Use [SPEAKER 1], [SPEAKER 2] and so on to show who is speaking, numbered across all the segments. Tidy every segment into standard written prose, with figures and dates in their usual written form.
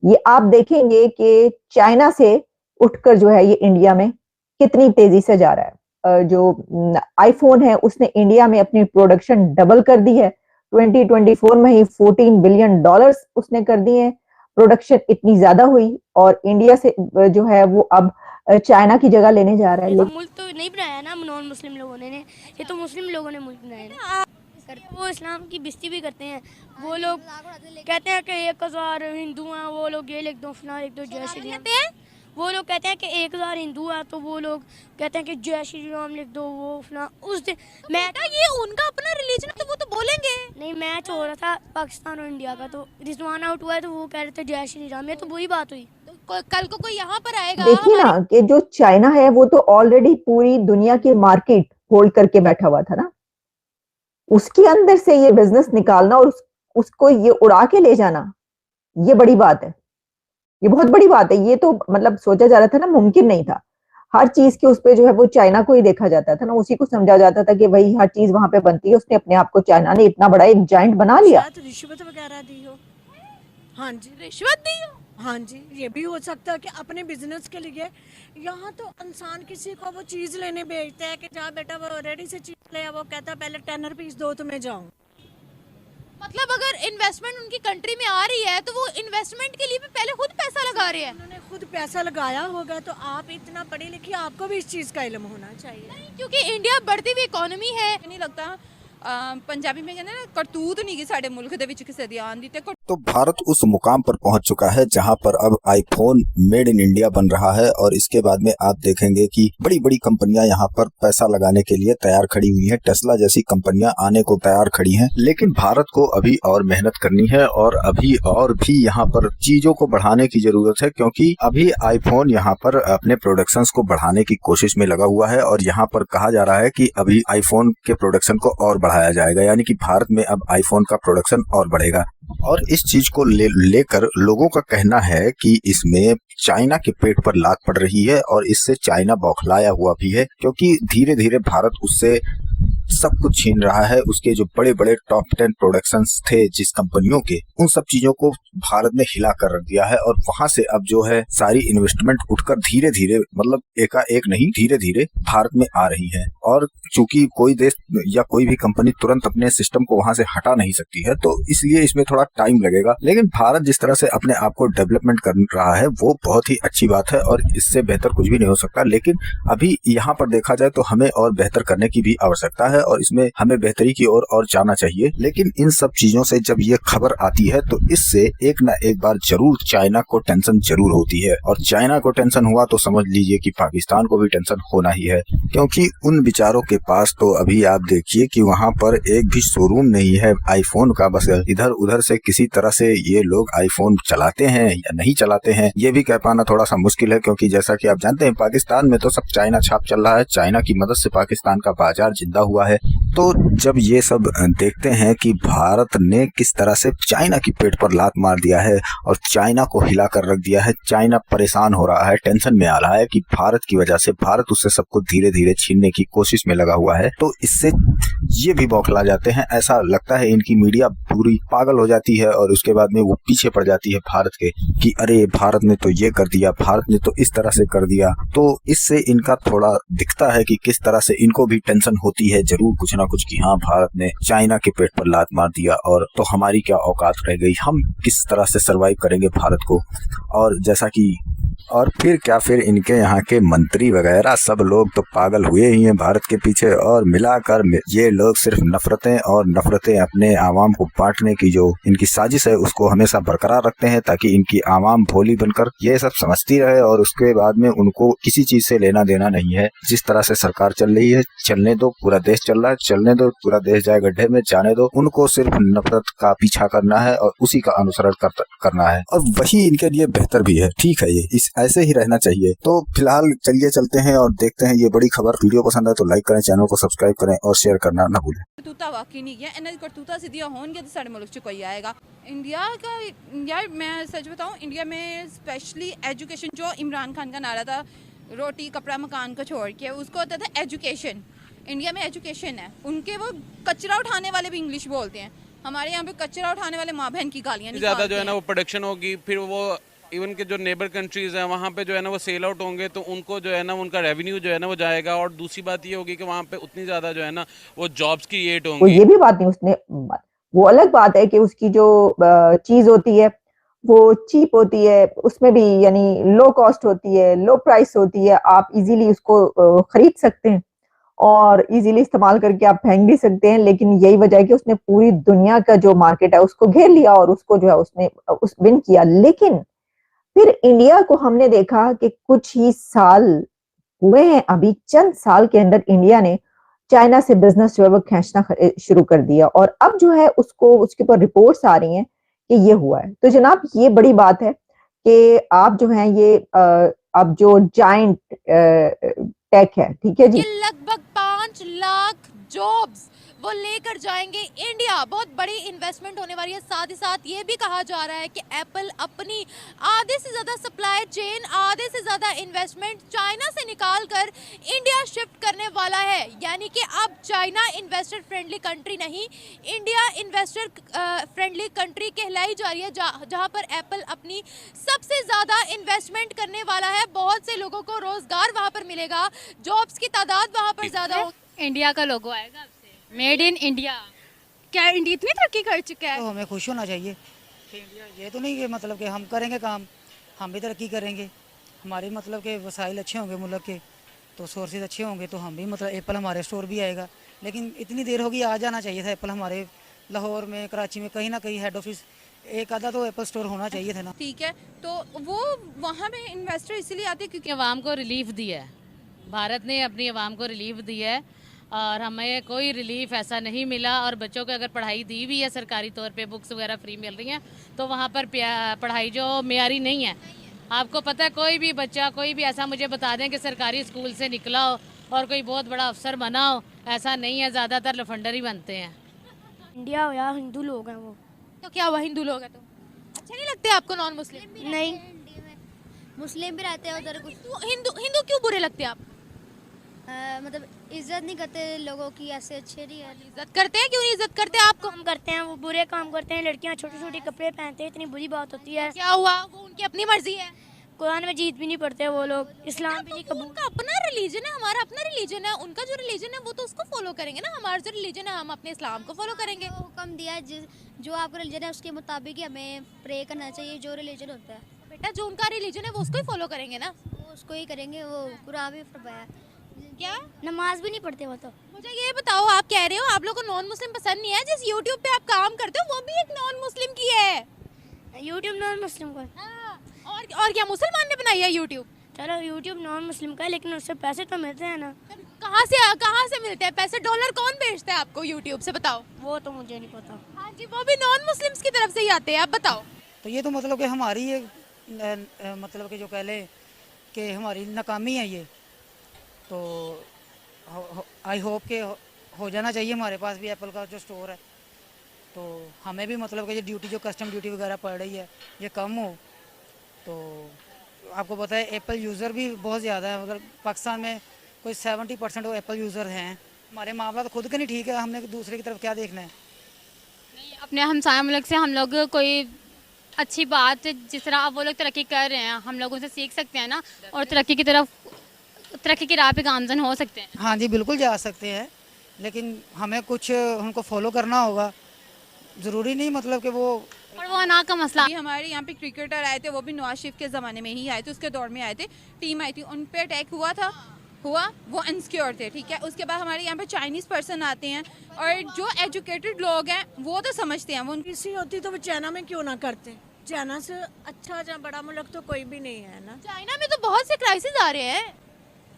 [SPEAKER 1] ये आप देखेंगे कि चाइना से उठकर जो है ये इंडिया में कितनी तेजी से जा रहा है। जो आईफोन है उसने इंडिया में अपनी प्रोडक्शन डबल कर दी है। 2024 में ही $14 बिलियन उसने कर दिए हैं। प्रोडक्शन इतनी ज्यादा हुई और इंडिया से जो है वो अब चाइना की जगह लेने जा रहा है।
[SPEAKER 2] ये तो मुल्क तो नहीं बनाया ना नॉन मुस्लिम लोगों ने, ये तो मुस्लिम लोगों ने मुल्क बनाया ना। वो इस्लाम की बेइज्जती भी करते हैं। वो लोग कहते हैं कि 1000 हिंदू हैं, वो लोग ये लिख दो, फलां लिख दो, जय श्री राम। वो लोग कहते हैं कि 1000 हिंदू हैं, तो वो लोग कहते हैं कि जय श्री राम लिख दो, वो फलां। उस दिन मैं
[SPEAKER 3] ये उनका अपना रिलीजन है तो वो तो बोलेंगे।
[SPEAKER 2] नहीं, मैच हो रहा था पाकिस्तान और इंडिया का, तो रिजवान आउट हुआ है तो वो कह रहे थे जय श्री राम। ये तो बुरी बात हुई।
[SPEAKER 3] कल को कोई यहाँ पर आएगा।
[SPEAKER 1] देखिए ना कि जो चाइना है वो तो ऑलरेडी पूरी दुनिया की मार्केट होल्ड करके बैठा हुआ था ना। उसके अंदर से ये बिजनेस निकालना और उसको ये उड़ा के ले जाना, ये बड़ी बात है। ये बहुत बड़ी बात है। ये तो मतलब सोचा जा रहा था ना, मुमकिन नहीं था। हर चीज के उस पे जो है वो चाइना को ही देखा जाता था ना, उसी को समझा जाता था कि भाई हर चीज वहां पे बनती है। उसने अपने आप को, चाइना ने इतना बड़ा एक जाइंट बना लिया।
[SPEAKER 3] रिश्वत वगैरह दी हो। हाँ जी, रिश्वत दी हो। हाँ जी, ये भी हो सकता है कि अपने बिजनेस के लिए। यहाँ तो इंसान किसी को वो चीज लेने भेजता है कि जा बेटा वो रेडी से चीज ले, वो कहता है पहले 10 रुपीज दो तो मैं जाऊँ। मतलब अगर इन्वेस्टमेंट उनकी कंट्री में आ रही है तो वो इन्वेस्टमेंट के लिए भी पहले खुद पैसा लगा रहे हैं। उन्होंने खुद पैसा लगाया होगा तो आप इतना पढ़े लिखे, आपको भी इस चीज का इल्म होना चाहिए। नहीं, क्योंकि इंडिया बढ़ती हुई इकोनॉमी है। नहीं लगता पंजाबी में कहते ना करतूत नहीं की साडे मुल्क दे विच किसे दी आंदी ते।
[SPEAKER 4] तो भारत उस मुकाम पर पहुंच चुका है जहां पर अब आईफोन मेड इन इंडिया बन रहा है और इसके बाद में आप देखेंगे कि बड़ी बड़ी कंपनियां यहां पर पैसा लगाने के लिए तैयार खड़ी हुई हैं। टेस्ला जैसी कंपनियां आने को तैयार खड़ी हैं, लेकिन भारत को अभी और मेहनत करनी है और अभी और भी यहां पर चीजों को बढ़ाने की जरूरत है, क्योंकि अभी आईफोन यहां पर अपने प्रोडक्शन को बढ़ाने की कोशिश में लगा हुआ है और यहाँ पर कहा जा रहा है कि अभी आईफोन के प्रोडक्शन को और बढ़ाया जाएगा, यानी कि भारत में अब आईफोन का प्रोडक्शन और बढ़ेगा। और इस चीज को लेकर लोगों का कहना है कि इसमें चाइना के पेट पर लात पड़ रही है और इससे चाइना बौखलाया हुआ भी है, क्योंकि धीरे धीरे भारत उससे सब कुछ छीन रहा है। उसके जो बड़े बड़े टॉप 10 प्रोडक्शंस थे जिस कंपनियों के, उन सब चीजों को भारत ने हिला कर रख दिया है और वहां से अब जो है सारी इन्वेस्टमेंट उठकर धीरे धीरे, मतलब एकाएक नहीं, धीरे धीरे भारत में आ रही है। और चूंकि कोई देश या कोई भी कंपनी तुरंत अपने सिस्टम को वहां से हटा नहीं सकती है, तो इसलिए इसमें थोड़ा टाइम लगेगा। लेकिन भारत जिस तरह से अपने आप को डेवलपमेंट कर रहा है वो बहुत ही अच्छी बात है और इससे बेहतर कुछ भी नहीं हो सकता। लेकिन अभी यहाँ पर देखा जाए तो हमें और बेहतर करने की भी आवश्यकता है और इसमें हमें बेहतरी की ओर और जाना चाहिए। लेकिन इन सब चीजों से जब ये खबर आती है तो इससे एक ना एक बार जरूर चाइना को टेंशन जरूर होती है, और चाइना को टेंशन हुआ तो समझ लीजिए कि पाकिस्तान को भी टेंशन होना ही है, क्योंकि उन बेचारों के पास तो अभी आप देखिए कि वहां पर एक भी शोरूम नहीं है आईफोन का। बस इधर उधर से किसी तरह से ये लोग आईफोन चलाते हैं या नहीं चलाते हैं ये भी कह पाना थोड़ा सा मुश्किल है, क्योंकि जैसा कि आप जानते हैं पाकिस्तान में तो सब चाइना छाप चल रहा है। चाइना की मदद से पाकिस्तान का बाजार जिंदा हुआ है। तो जब ये सब देखते हैं कि भारत ने किस तरह से चाइना की पेट पर लात मार दिया है और चाइना को हिला कर रख दिया है, चाइना परेशान हो रहा है, टेंशन में आ रहा है कि भारत की वजह से भारत उससे सबको धीरे धीरे छीनने की कोशिश में लगा हुआ है, तो इससे ये भी बौखला जाते हैं। ऐसा लगता है इनकी मीडिया पूरी पागल हो जाती है और उसके बाद में वो पीछे पड़ जाती है भारत के कि अरे भारत ने तो ये कर दिया, भारत ने तो इस तरह से कर दिया। तो इससे इनका थोड़ा दिखता है कि किस तरह से इनको भी टेंशन होती है जरूर कुछ ना कुछ, कि हाँ भारत ने चाइना के पेट पर लात मार दिया और तो हमारी क्या औकात रह गई, हम किस तरह से सरवाइव करेंगे भारत को। और जैसा कि और फिर क्या, फिर इनके यहाँ के मंत्री वगैरह सब लोग तो पागल हुए ही हैं भारत के पीछे, और मिलाकर ये लोग सिर्फ नफरतें और नफरतें अपने आवाम को बांटने की जो इनकी साजिश है उसको हमेशा बरकरार रखते हैं, ताकि इनकी आवाम भोली बनकर ये सब समझती रहे और उसके बाद में उनको किसी चीज से लेना देना नहीं है। जिस तरह से सरकार चल रही है चलने दो, पूरा देश चल रहा है चलने दो, पूरा देश जाए गड्ढे में जाने दो। उनको सिर्फ नफरत का पीछा करना है और उसी का अनुसरण करना है, और वही इनके लिए बेहतर भी है। ठीक है, ये इस ऐसे ही रहना चाहिए। तो फिलहाल चलिए चलते हैं और देखते हैं ये बड़ी खबर। वीडियो पसंद है तो लाइक करें, चैनल को सब्सक्राइब करें और शेयर करना ना भूलें।
[SPEAKER 3] करतूता वाकई नहीं है, इन्हें करतूता सीधियां होंगे तो सारे मुल्क च कोई आएगा। इंडिया का यार मैं सच बताऊं, इंडिया में स्पेशली एजुकेशन, जो इमरान खान का नारा था रोटी कपड़ा मकान को छोड़ के, उसको होता था एजुकेशन। इंडिया में एजुकेशन है, उनके वो कचरा उठाने वाले भी इंग्लिश बोलते हैं। हमारे यहाँ पे कचरा उठाने वाले माँ बहन की गालियाँ
[SPEAKER 5] ज़्यादा जो है ना वो प्रोडक्शन होगी, फिर वो इवन के जो नेबर कंट्रीज़ हैं वहाँ पे जो है ना वो सेल आउट होंगे तो उनको जो है ना उनका रेवेन्यू जो है ना वो जाएगा। और दूसरी बात ये होगी कि वहाँ पे उतनी ज़्यादा जो है ना वो जॉब्स क्रिएट
[SPEAKER 1] वो
[SPEAKER 5] होंगी।
[SPEAKER 1] ये भी बात नहीं उसने, वो अलग बात है कि उसकी जो चीज होती है वो चीप होती है, उसमें भी यानी लो कॉस्ट होती है, लो प्राइस होती है, आप इजीली उसको खरीद सकते हैं और इजीली इस्तेमाल करके आप फेंक भी सकते हैं। लेकिन यही वजह है कि उसने पूरी दुनिया का जो मार्केट है उसको घेर लिया और उसको जो है उसने उस विन किया। लेकिन फिर इंडिया को हमने देखा कि कुछ ही साल हुए हैं, अभी चंद साल के अंदर इंडिया ने चाइना से बिजनेस जो है वो खींचना शुरू कर दिया और अब जो है उसको उसके ऊपर रिपोर्ट्स आ रही हैं कि ये हुआ है। तो जनाब ये बड़ी बात है कि आप जो है ये अब जो जाइंट टेक है, ठीक है जी,
[SPEAKER 6] ये लगभग 5 लाख जॉब्स वो लेकर जाएंगे इंडिया। बहुत बड़ी इन्वेस्टमेंट होने वाली है। साथ ही साथ ये भी कहा जा रहा है कि एप्पल अपनी आधे से ज़्यादा सप्लाई चेन, आधे से ज़्यादा इन्वेस्टमेंट चाइना से निकाल कर इंडिया शिफ्ट करने वाला है। यानी कि अब चाइना इन्वेस्टर फ्रेंडली कंट्री नहीं, इंडिया इन्वेस्टर फ्रेंडली कंट्री कहलाई जा रही है, जहाँ पर एप्पल अपनी सबसे ज़्यादा इन्वेस्टमेंट करने वाला है। बहुत से लोगों को रोज़गार वहाँ पर मिलेगा, जॉब्स की तादाद वहाँ पर ज़्यादा होगी।
[SPEAKER 7] इंडिया का लोगो आएगा, मेड इन इंडिया।
[SPEAKER 6] क्या इंडिया इतनी तरक्की कर चुका है?
[SPEAKER 8] तो हमें खुश होना चाहिए कि इंडिया, ये तो नहीं कि मतलब कि हम करेंगे काम, हम भी तरक्की करेंगे, हमारे मतलब के वसाइल अच्छे होंगे मुल्क के, तो सोर्सेज अच्छे होंगे तो हम भी मतलब एप्पल हमारे स्टोर भी आएगा। लेकिन इतनी देर होगी, आ जाना चाहिए था एप्पल हमारे लाहौर में, कराची में, कहीं ना कहीं हेड ऑफिस एक आधा तो एप्पल स्टोर होना चाहिए था ना।
[SPEAKER 6] ठीक है, तो वो वहाँ पे इन्वेस्टर इसीलिए आते हैं क्योंकि
[SPEAKER 7] आवाम को रिलीफ दिया है, भारत ने अपनी आवाम को रिलीफ दिया है और हमें कोई रिलीफ ऐसा नहीं मिला। और बच्चों को अगर पढ़ाई दी भी है सरकारी तौर पे, बुक्स वगैरह फ्री मिल रही हैं, तो वहाँ पर पढ़ाई जो मेयारी नहीं है। आपको पता है, कोई भी बच्चा, कोई भी ऐसा मुझे बता दें कि सरकारी स्कूल से निकला हो और कोई बहुत बड़ा अफसर बना हो, ऐसा नहीं है, ज़्यादातर लफंडर ही बनते हैं।
[SPEAKER 2] इंडिया हो या हिंदू लोग हैं वो।
[SPEAKER 6] तो क्या हुआ, हिंदू लोग हैं तो अच्छे नहीं लगते आपको नॉन मुस्लिम?
[SPEAKER 2] नहीं,
[SPEAKER 9] मुस्लिम भी रहते हैं उधर कुछ।
[SPEAKER 6] हिंदू हिंदू क्यों बुरे लगते हैं आप?
[SPEAKER 9] मतलब इज्जत नहीं करते लोगों की, ऐसे अच्छे नहीं है।
[SPEAKER 6] इज्जत करते हैं, क्यों नहीं इज्जत करते आपको?
[SPEAKER 2] काम करते हैं वो, बुरे काम करते हैं, लड़कियां छोटे छोटे कपड़े पहनते हैं, इतनी बुरी बात होती है।
[SPEAKER 6] क्या हुआ, वो उनकी अपनी मर्जी है।
[SPEAKER 2] कुरान में जीत भी नहीं पढ़ते वो लोग, इस्लाम भी नहीं कबूल।
[SPEAKER 6] उनका अपना रिलीजन है, हमारा अपना रिलीजन है। उनका जो रिलीजन है वो तो उसको फॉलो करेंगे ना, हमारा जो रिलीजन है हम अपने इस्लाम को फॉलो करेंगे।
[SPEAKER 9] हुक्म दिया है जो आपका रिलीजन है उसके मुताबिक ही हमें प्रे करना चाहिए, जो रिलीजन होता है।
[SPEAKER 6] बेटा जो उनका रिलीजन है वो उसको ही फॉलो करेंगे ना,
[SPEAKER 9] वो उसको ही करेंगे, वो कुरान भी फरमाया।
[SPEAKER 6] क्या
[SPEAKER 2] नमाज भी नहीं पढ़ते वो तो।
[SPEAKER 6] मुझे ये बताओ, आप कह रहे हो आप लोग को नॉन मुस्लिम पसंद नहीं है, जिस यूट्यूब पे आप काम करते हो वो भी एक नॉन मुस्लिम की है।
[SPEAKER 2] यूट्यूब नॉन मुस्लिम का,
[SPEAKER 6] और क्या मुसलमान ने बनाई है यूट्यूब?
[SPEAKER 2] चलो यूट्यूब नॉन मुस्लिम का है, लेकिन उससे पैसे तो मिलते हैं ना।
[SPEAKER 6] कहाँ से मिलते हैं पैसे? डॉलर कौन भेजता है आपको यूट्यूब से, बताओ।
[SPEAKER 2] वो तो मुझे नहीं पता।
[SPEAKER 6] हाँ जी, वो भी नॉन मुस्लिम्स की तरफ से ही आते हैं, आप बताओ।
[SPEAKER 8] तो ये तो मतलब कि हमारी ये मतलब कि जो कह लें कि हमारी नाकामी है ये, तो आई होप कि हो जाना चाहिए हमारे पास भी एप्पल का जो स्टोर है, तो हमें भी मतलब कि ये ड्यूटी जो कस्टम ड्यूटी वगैरह पड़ रही है ये कम हो। तो आपको पता है एप्पल यूज़र भी बहुत ज़्यादा है, मतलब पाकिस्तान में कोई 70% वो एप्पल यूज़र हैं। हमारे मामला तो खुद के नहीं ठीक है, हमने दूसरे की तरफ क्या देखना है।
[SPEAKER 7] नहीं, अपने हमसाया मुल्क से हम लोग कोई अच्छी बात, जिस तरह अब वो लोग तरक्की कर रहे हैं, हम लोग उनसे सीख सकते हैं ना, और तरक्की की तरफ, तरक्की की राह पे गामजन हो सकते हैं।
[SPEAKER 8] हाँ जी, बिल्कुल जा सकते हैं, लेकिन हमें कुछ उनको फॉलो करना होगा। ज़रूरी नहीं मतलब कि वो,
[SPEAKER 7] और वो अना का मसला।
[SPEAKER 6] हमारे यहाँ पे क्रिकेटर आए थे, वो भी नवाज शरीफ के ज़माने में ही आए थे, उसके दौर में आए थे, टीम आई थी, उन पे अटैक हुआ था, वो इनसिक्योर थे, ठीक है। उसके बाद हमारे यहाँ पे चाइनीज़ पर्सन आते हैं, और जो एजुकेटेड लोग हैं वो तो समझते हैं, वो
[SPEAKER 3] किसी होती तो वो चाइना में क्यों ना करते? चाइना से अच्छा या बड़ा मुल्क तो कोई भी नहीं है ना।
[SPEAKER 6] चाइना में तो बहुत से क्राइसिस आ रहे हैं,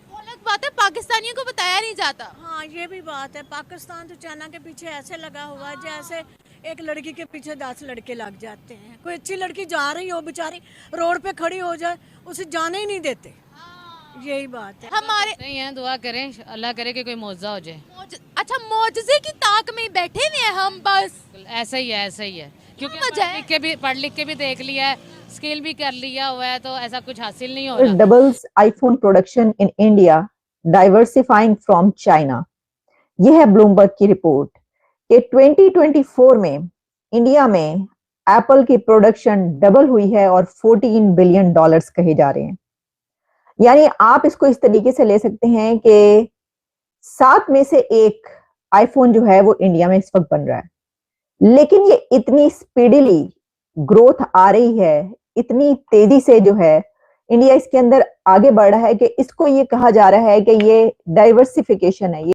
[SPEAKER 6] वो अलग बात है, पाकिस्तानियों को बताया नहीं जाता।
[SPEAKER 3] हाँ ये भी बात है, पाकिस्तान तो चाइना के पीछे ऐसे लगा हुआ है जैसे एक लड़की के पीछे 10 लड़के लग जाते हैं। कोई अच्छी लड़की जा रही हो, बेचारी रोड पे खड़ी हो जाए, उसे जाने ही नहीं देते। यही बात है।
[SPEAKER 6] हमारे
[SPEAKER 7] नहीं है, दुआ करें अल्लाह करे कि कोई मौजा हो जाए।
[SPEAKER 6] अच्छा, मौजज़े की ताक में बैठे हुए हैं हम बस।
[SPEAKER 7] ऐसा ही है, ऐसा ही है, क्योंकि
[SPEAKER 6] वजह है?
[SPEAKER 7] पढ़ लिख के भी देख लिया है, स्किल भी कर लिया हुआ है, तो ऐसा कुछ हासिल नहीं हो रहा।
[SPEAKER 1] Doubles iPhone production in India diversifying from China. यह है ब्लूमबर्ग की रिपोर्ट कि 2024 में इंडिया में एप्पल की प्रोडक्शन डबल हुई है और $14 बिलियन कहे जा रहे हैं। यानी आप इसको इस तरीके से ले सकते हैं कि 7 में से 1 आईफोन जो है वो इंडिया में इस वक्त बन रहा है, लेकिन ये इतनी स्पीडीली ग्रोथ आ रही है, इतनी तेजी से जो है इंडिया इसके अंदर आगे बढ़ रहा है कि इसको ये कहा जा रहा है कि ये डाइवर्सिफिकेशन है।